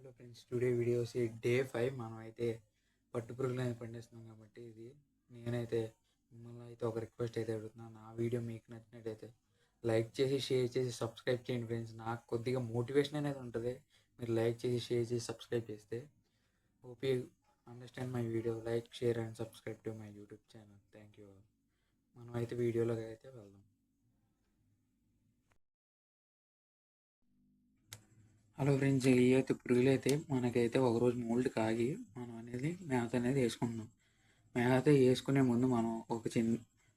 Hello friends, today videos day 5 మనం అయితే పట్టు పురుగులు అనేది పండిస్తున్నాం కాబట్టి నేనైతే మిమ్మల్ని అయితే ఒక రిక్వెస్ట్ అయితే అడుగుతున్నాను. నా వీడియో మీకు నచ్చినట్టయితే లైక్ చేసి షేర్ చేసి సబ్స్క్రైబ్ చేయండి ఫ్రెండ్స్. నాకు కొద్దిగా మోటివేషన్ అనేది ఉంటుంది. మీరు లైక్ చేసి షేర్ చేసి సబ్స్క్రైబ్ చేస్తే hope you understand my video. Like share and subscribe to my YouTube channel. Thank you. మనం అయితే వీడియోలోకి అయితే వెళ్దాం. హలో ఫ్రెండ్స్, ఈ అయితే పురుగులు అయితే మనకైతే ఒకరోజు మోల్డ్ కాగి మనం అనేది మేత అనేది వేసుకుంటున్నాం. మేత వేసుకునే ముందు మనం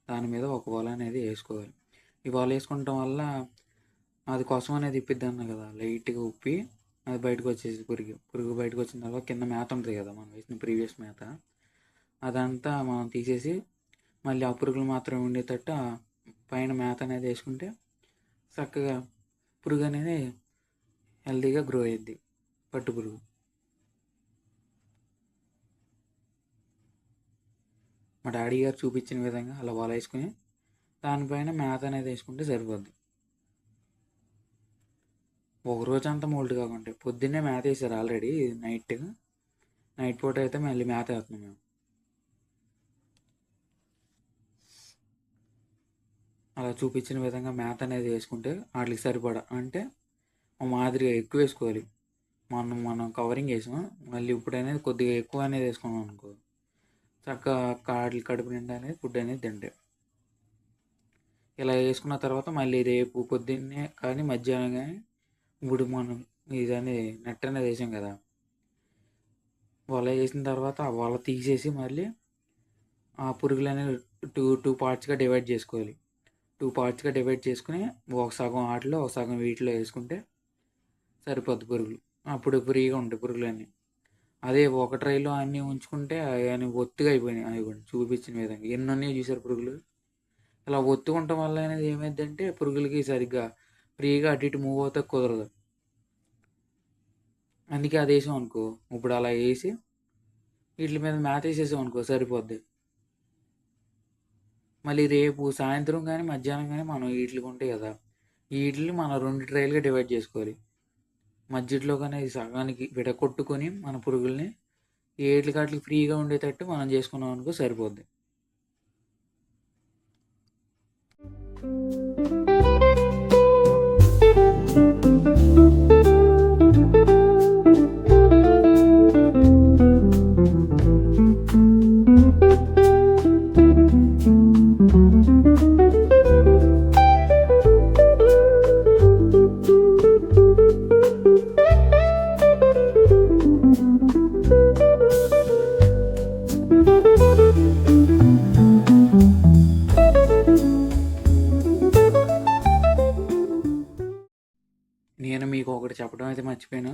దాని మీద ఒక వల అనేది వేసుకోవాలి. ఈ వల వేసుకుంటాం వల్ల అది కోసం అనేది ఇప్పిద్ది అన్న కదా, లైట్గా ఉప్పి అది బయటకు వచ్చేసి పురుగు బయటకు వచ్చిన తర్వాత కింద మేత ఉంటుంది కదా, మనం వేసిన ప్రీవియస్ మేత, అదంతా మనం తీసేసి మళ్ళీ ఆ పురుగులు మాత్రమే ఉండేటట్టు పైన మేత అనేది వేసుకుంటే చక్కగా పురుగు అనేది హెల్తీగా గ్రో అయ్యిద్ది. పట్టు పురుగు మా డాడీ గారు చూపించిన విధంగా అలా వల వేసుకుని దానిపైన మేత అనేది వేసుకుంటే సరిపోద్ది. ఒక రోజు అంతా మోల్డ్ కాకుండా పొద్దున్నే మేత వేసారు ఆల్రెడీ. నైట్ పూట అయితే మళ్ళీ మేత వేస్తున్నాం మేము. అలా చూపించిన విధంగా మేత అనేది వేసుకుంటే వాటికి సరిపడా, అంటే మాదిరిగా ఎక్కువ వేసుకోవాలి. మనం కవరింగ్ వేసాం, మళ్ళీ ఇప్పుడు అనేది కొద్దిగా ఎక్కువ అనేది వేసుకున్నాం అనుకో, చక్కగా కడుపు నిండా అనేది ఫుడ్ అనేది తింటే. ఇలా వేసుకున్న తర్వాత మళ్ళీ రేపు పొద్దున్నే కానీ మధ్యాహ్నం కానీ ఇప్పుడు మనం ఇదని నెట్ అనేది వేసాం కదా, వల వేసిన తర్వాత ఆ వల తీసేసి మళ్ళీ ఆ పురుగులు అనేవి టూ పార్ట్స్గా డివైడ్ చేసుకోవాలి. 2 పార్ట్స్గా డివైడ్ చేసుకుని ఒక సగం వాటిలో ఒక సగం వీటిలో వేసుకుంటే సరిపోద్ది పురుగులు. అప్పుడు ఫ్రీగా ఉంటాయి పురుగులన్నీ. అదే ఒక ట్రైలో అన్నీ ఉంచుకుంటే అవి ఒత్తుగా అయిపోయినాయి. అవి చూపించిన విధంగా ఎన్ని ఉన్నాయి చూసారు పురుగులు. ఇలా ఒత్తుకుంటాం వల్ల అనేది ఏమైందంటే పురుగులకి సరిగ్గా ఫ్రీగా అటు ఇటు మూవ్ అవుతా కుదరదు. అందుకే అది వేసాం అనుకో, ఇప్పుడు అలా వేసి వీటి మీద మేత వేసేసాం అనుకో సరిపోద్ది. మళ్ళీ రేపు సాయంత్రం కానీ మధ్యాహ్నం కానీ మనం వీటికి ఉంటాయి కదా, వీటిని మనం 2 ట్రైలుగా డివైడ్ చేసుకోవాలి. మధ్యలో కానీ సగానికి విడగొట్టుకొని మన పురుగుల్ని ఏట్లకి ఫ్రీగా ఉండేటట్టు మనం చేసుకున్నాం అనుకో సరిపోద్ది. నేను మీకు ఒకటి చెప్పడం అయితే మర్చిపోయాను.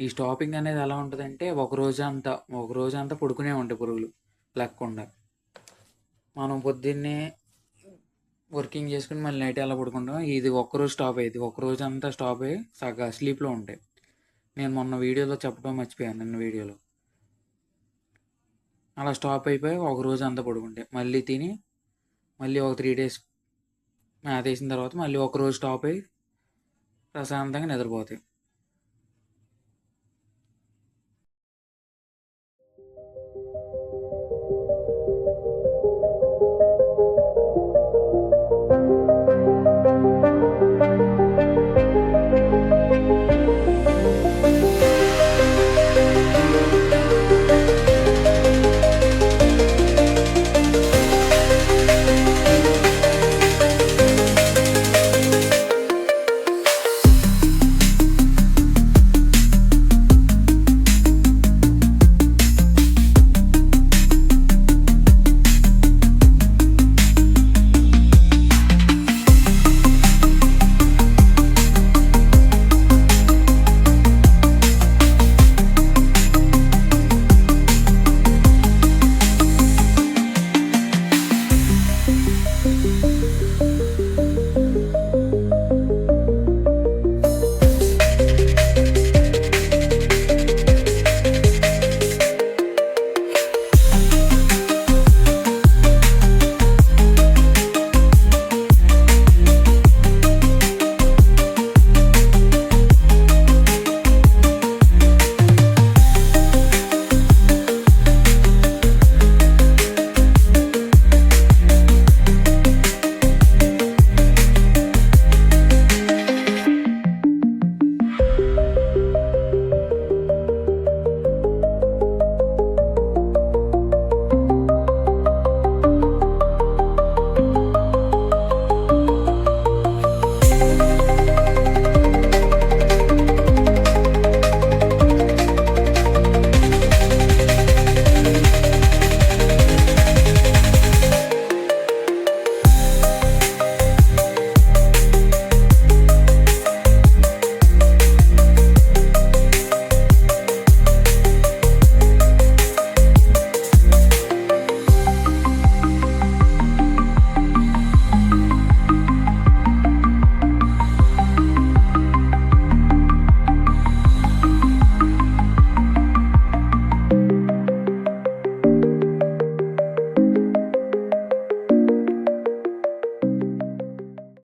ఈ స్టాపింగ్ అనేది ఎలా ఉంటుందంటే ఒక రోజు అంతా పడుకునే ఉంటాయి పురుగులు లేకుండా. మనం పొద్దున్నే వర్కింగ్ చేసుకుని మళ్ళీ నైట్ ఎలా పడుకుంటాం, ఇది ఒక్కరోజు స్టాప్ అయ్యింది. ఒక్కరోజు అంతా స్టాప్ అయ్యి సగం స్లీప్లో ఉంటాయి. నేను మొన్న వీడియోలో చెప్పడం మర్చిపోయాను, నిన్న వీడియోలో. అలా స్టాప్ అయిపోయి ఒక రోజు అంతా పడుకుంటాయి. మళ్ళీ తిని మళ్ళీ ఒక 3 days మేత వేసిన తర్వాత మళ్ళీ ఒక రోజు స్టాప్ అయ్యి ప్రశాంతంగా నిద్రపోతాయి.